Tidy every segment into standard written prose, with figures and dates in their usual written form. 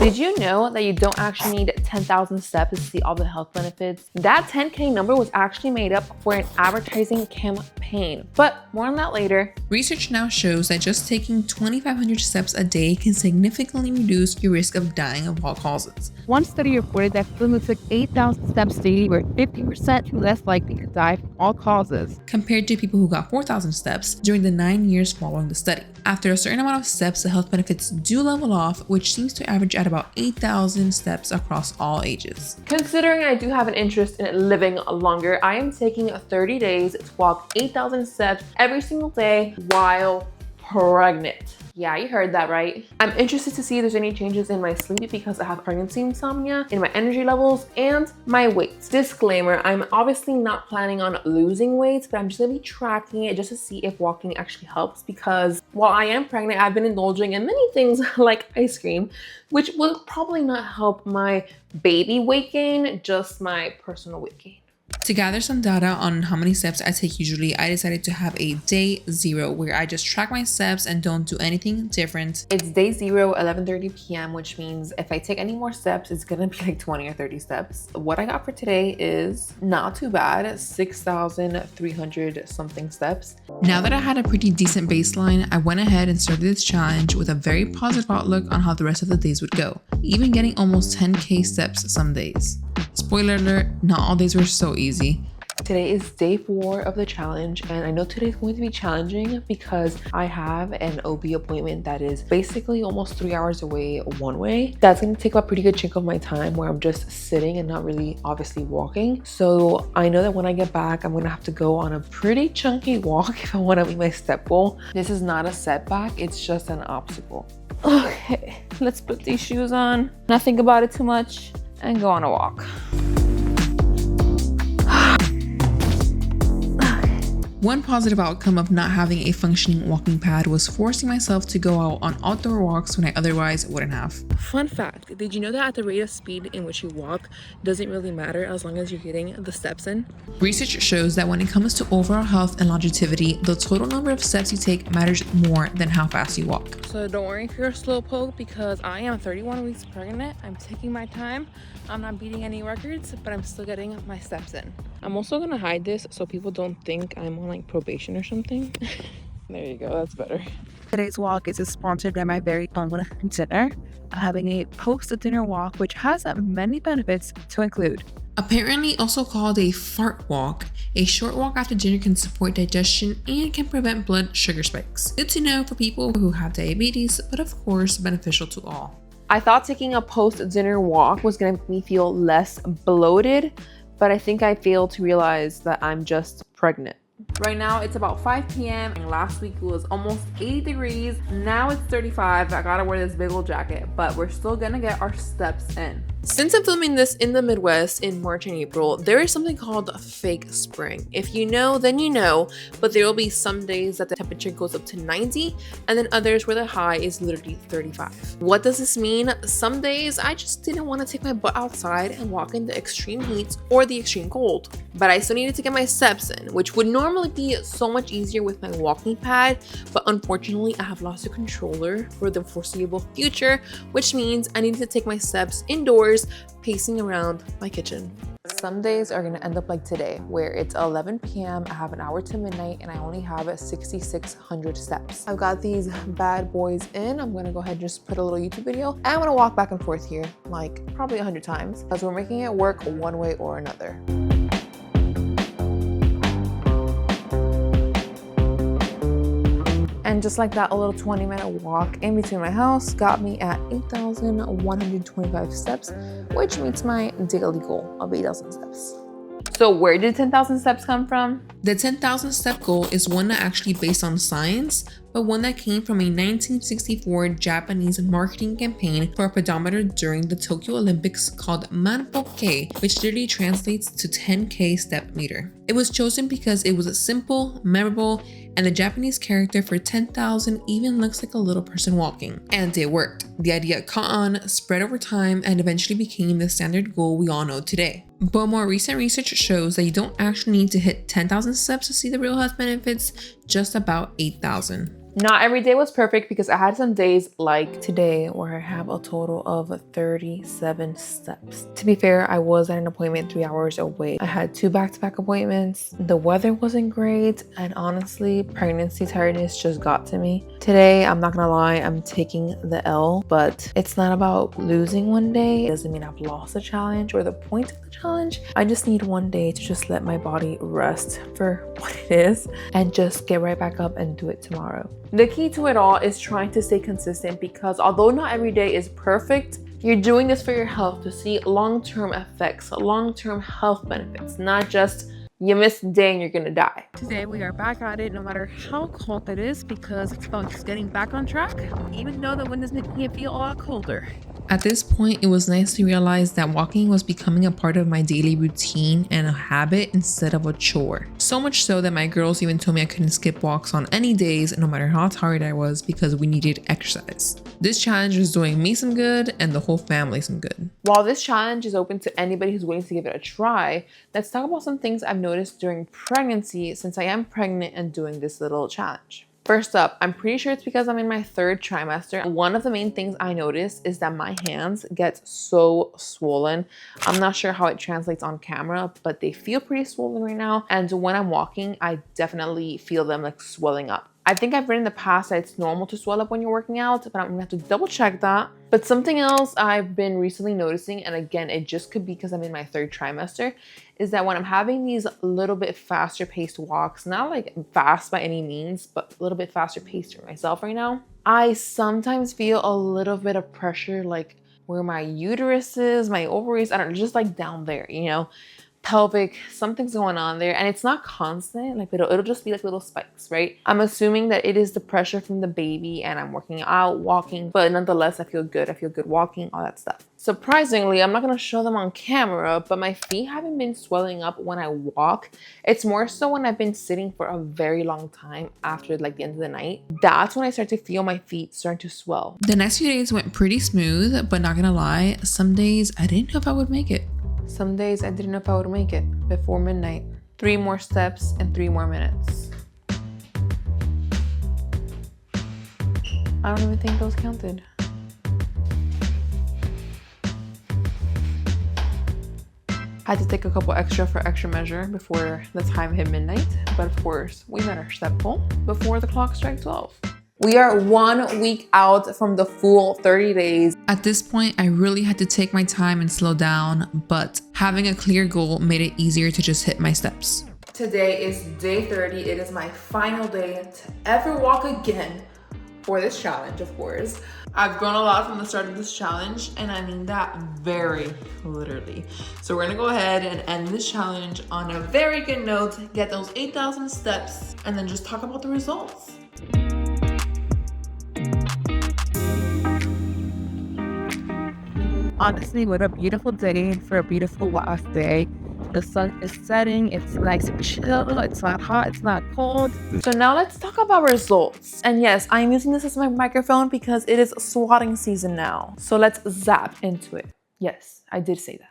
Did you know that you don't actually need 10,000 steps to see all the health benefits? That 10K number was actually made up for an advertising campaign, but more on that later. Research now shows that just taking 2,500 steps a day can significantly reduce your risk of dying of all causes. One study reported that people who took 8,000 steps daily were 50% less likely to die from all causes, compared to people who got 4,000 steps during the 9 years following the study. After a certain amount of steps, the health benefits do level off, which seems to average at about 8,000 steps across all ages. Considering I do have an interest in living longer, I am taking 30 days to walk 8,000 steps every single day while pregnant. Yeah, you heard that right. I'm interested to see if there's any changes in my sleep because I have pregnancy insomnia, in my energy levels, and my weight. Disclaimer, I'm obviously not planning on losing weight, but I'm just gonna be tracking it just to see if walking actually helps, because while I am pregnant, I've been indulging in many things like ice cream, which will probably not help my baby weight gain, just my personal weight gain. To gather some data on how many steps I take usually, I decided to have a day 0 where I just track my steps and don't do anything different. It's day 0, 11:30 p.m., which means if I take any more steps, it's gonna be like 20 or 30 steps. What I got for today is not too bad, 6,300 something steps. Now that I had a pretty decent baseline, I went ahead and started this challenge with a very positive outlook on how the rest of the days would go, even getting almost 10K steps some days. Spoiler alert, not all days were so easy. Today is day 4 of the challenge, and I know today's going to be challenging because I have an OB appointment that is basically almost 3 hours away one way. That's going to take up a pretty good chunk of my time where I'm just sitting and not really obviously walking. So I know that when I get back, I'm going to have to go on a pretty chunky walk if I want to meet my step goal. This is not a setback, it's just an obstacle. Okay, let's put these shoes on, not think about it too much, and go on a walk. One positive outcome of not having a functioning walking pad was forcing myself to go out on outdoor walks when I otherwise wouldn't have. Fun fact, did you know that at the rate of speed in which you walk doesn't really matter as long as you're getting the steps in? Research shows that when it comes to overall health and longevity, the total number of steps you take matters more than how fast you walk. So don't worry if you're a slowpoke, because I am 31 weeks pregnant. I'm taking my time. I'm not beating any records, but I'm still getting my steps in. I'm also gonna hide this so people don't think I'm on like probation or something. There you go, that's better. Today's walk is sponsored by my very own dinner. I'm having a post-dinner walk, which has many benefits to include. Apparently also called a fart walk, a short walk after dinner can support digestion and can prevent blood sugar spikes. Good to know for people who have diabetes, but of course beneficial to all. I thought taking a post-dinner walk was gonna make me feel less bloated, but I think I failed to realize that I'm just pregnant. Right now it's about 5 p.m. and last week it was almost 80 degrees. Now it's 35. I gotta wear this big old jacket, but we're still gonna get our steps in. Since I'm filming this in the Midwest in March and April, there is something called fake spring. If you know, then you know, but there will be some days that the temperature goes up to 90 and then others where the high is literally 35. What does this mean? Some days I just didn't want to take my butt outside and walk in the extreme heat or the extreme cold, but I still needed to get my steps in, which would normally be so much easier with my walking pad, but unfortunately I have lost a controller for the foreseeable future, which means I need to take my steps indoors, pacing around my kitchen. Some days are gonna end up like today, where it's 11 p.m. I have an hour to midnight and I only have 6,600 steps. I've got these bad boys in. I'm gonna go ahead and just put a little YouTube video and I'm gonna walk back and forth here like probably 100 times because we're making it work one way or another. And just like that, a little 20-minute walk in between my house got me at 8,125 steps, which meets my daily goal of 8,000 steps. So where did 10,000 steps come from? The 10,000 step goal is one that actually based on science, but one that came from a 1964 Japanese marketing campaign for a pedometer during the Tokyo Olympics called Manpoke, which literally translates to 10K step meter. It was chosen because it was simple, memorable, and the Japanese character for 10,000 even looks like a little person walking. And it worked. The idea caught on, spread over time, and eventually became the standard goal we all know today. But more recent research shows that you don't actually need to hit 10,000 steps to see the real health benefits, just about 8,000. Not every day was perfect because I had some days like today where I have a total of 37 steps. To be fair, I was at an appointment 3 hours away. I had 2 back-to-back appointments. The weather wasn't great, and honestly, pregnancy tiredness just got to me. Today, I'm not gonna lie, I'm taking the L, but it's not about losing one day. It doesn't mean I've lost the challenge or the point of the challenge. I just need one day to just let my body rest for what it is and just get right back up and do it tomorrow. The key to it all is trying to stay consistent because although not every day is perfect, you're doing this for your health to see long-term effects, long-term health benefits, not just you missed a day and you're gonna die. Today we are back at it no matter how cold it is because it's about just getting back on track, even though the wind is making it feel a lot colder. At this point, it was nice to realize that walking was becoming a part of my daily routine and a habit instead of a chore. So much so that my girls even told me I couldn't skip walks on any days, no matter how tired I was, because we needed exercise. This challenge was doing me some good and the whole family some good. While this challenge is open to anybody who's willing to give it a try, let's talk about some things I've noticed during pregnancy since I am pregnant and doing this little challenge. First up, I'm pretty sure it's because I'm in my 3rd trimester. One of the main things I notice is that my hands get so swollen. I'm not sure how it translates on camera, but they feel pretty swollen right now. And when I'm walking, I definitely feel them like swelling up. I think I've read in the past that it's normal to swell up when you're working out, but I'm gonna have to double check that. But something else I've been recently noticing, and again, it just could be because I'm in my 3rd trimester, is that when I'm having these little bit faster paced walks, not like fast by any means, but a little bit faster paced for myself right now, I sometimes feel a little bit of pressure, like where my uterus is, my ovaries, I don't know, just like down there, you know? Pelvic, something's going on there, and it's not constant, like it'll just be like little spikes, right? I'm assuming that it is the pressure from the baby and I'm working out, walking, but nonetheless, I feel good walking, all that stuff. Surprisingly, I'm not gonna show them on camera, but my feet haven't been swelling up when I walk. It's more so when I've been sitting for a very long time after like the end of the night. That's when I start to feel my feet starting to swell. The next few days went pretty smooth, but not gonna lie, some days I didn't know if I would make it. Some days I didn't know if I would make it before midnight. 3 more steps and 3 more minutes. I don't even think those counted. I had to take a couple extra for extra measure before the time hit midnight, but of course, we met our step goal before the clock struck 12. We are 1 week out from the full 30 days. At this point, I really had to take my time and slow down, but having a clear goal made it easier to just hit my steps. Today is day 30. It is my final day to ever walk again for this challenge, of course. I've grown a lot from the start of this challenge, and I mean that very literally. So we're gonna go ahead and end this challenge on a very good note, get those 8,000 steps, and then just talk about the results. Honestly, what a beautiful day for a beautiful last day. The sun is setting, it's nice and chill, it's not hot, it's not cold. So now let's talk about results. And yes, I'm using this as my microphone because it is swatting season now. So let's zap into it. Yes, I did say that.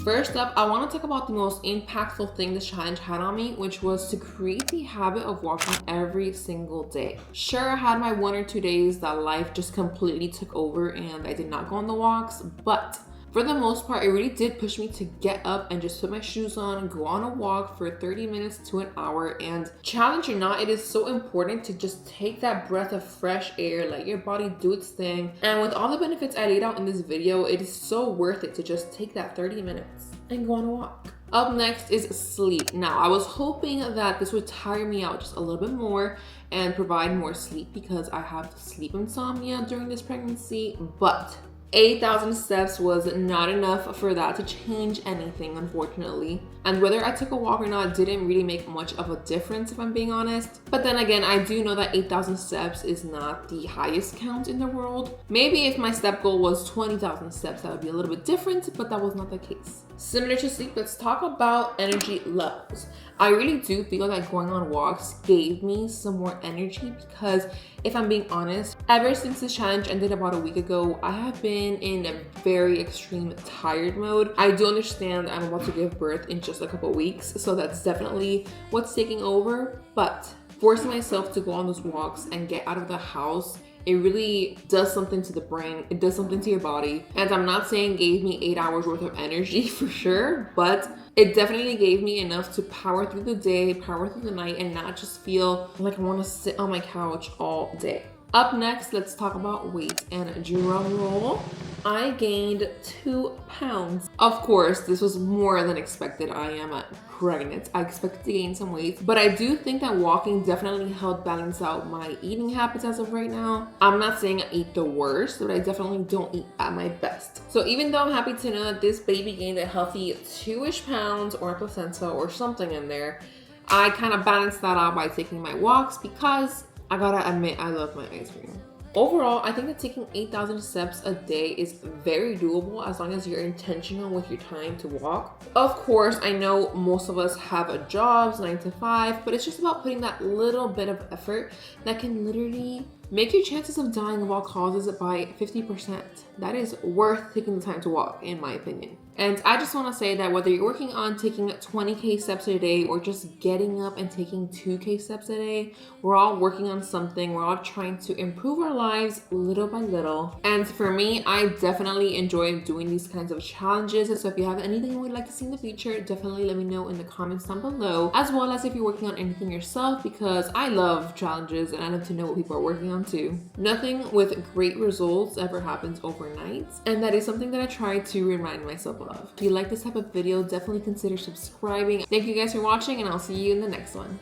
First up, I want to talk about the most impactful thing this challenge had on me, which was to create the habit of walking every single day. Sure, I had my 1 or 2 days that life just completely took over and I did not go on the walks, but for the most part, it really did push me to get up and just put my shoes on, go on a walk for 30 minutes to an hour. And challenge or not, it is so important to just take that breath of fresh air, let your body do its thing. And with all the benefits I laid out in this video, it is so worth it to just take that 30 minutes and go on a walk. Up next is sleep. Now, I was hoping that this would tire me out just a little bit more and provide more sleep because I have sleep insomnia during this pregnancy, but 8,000 steps was not enough for that to change anything, unfortunately. And whether I took a walk or not didn't really make much of a difference, if I'm being honest. But then again, I do know that 8,000 steps is not the highest count in the world. Maybe if my step goal was 20,000 steps, that would be a little bit different, but that was not the case. Similar to sleep, let's talk about energy levels. I really do feel like going on walks gave me some more energy because If I'm being honest, ever since this challenge ended about a week ago, I have been in a very extreme tired mode. I do understand I'm about to give birth in just a couple weeks, so that's definitely what's taking over, but forcing myself to go on those walks and get out of the house, it really does something to the brain. It does something to your body. And I'm not saying it gave me 8 hours worth of energy for sure, but it definitely gave me enough to power through the day, power through the night, and not just feel like I want to sit on my couch all day. Up next, let's talk about weight, and drum roll. I gained 2 pounds. Of course, this was more than expected. I am pregnant. I expected to gain some weight, but I do think that walking definitely helped balance out my eating habits as of right now. I'm not saying I eat the worst, but I definitely don't eat at my best. So even though I'm happy to know that this baby gained a healthy 2-ish pounds or a placenta or something in there, I kind of balanced that out by taking my walks because I gotta admit, I love my ice cream. Overall, I think that taking 8,000 steps a day is very doable as long as you're intentional with your time to walk. Of course, I know most of us have jobs 9 to 5, but it's just about putting that little bit of effort that can literally make your chances of dying of all causes by 50%. That is worth taking the time to walk, in my opinion. And I just want to say that whether you're working on taking 20K steps a day or just getting up and taking 2K steps a day, we're all working on something. We're all trying to improve our lives little by little. And for me, I definitely enjoy doing these kinds of challenges. So if you have anything you would like to see in the future, definitely let me know in the comments down below, as well as if you're working on anything yourself, because I love challenges and I love to know what people are working on too. Nothing with great results ever happens overnight, and that is something that I try to remind myself of. If you like this type of video, definitely consider subscribing. Thank you guys for watching, and I'll see you in the next one.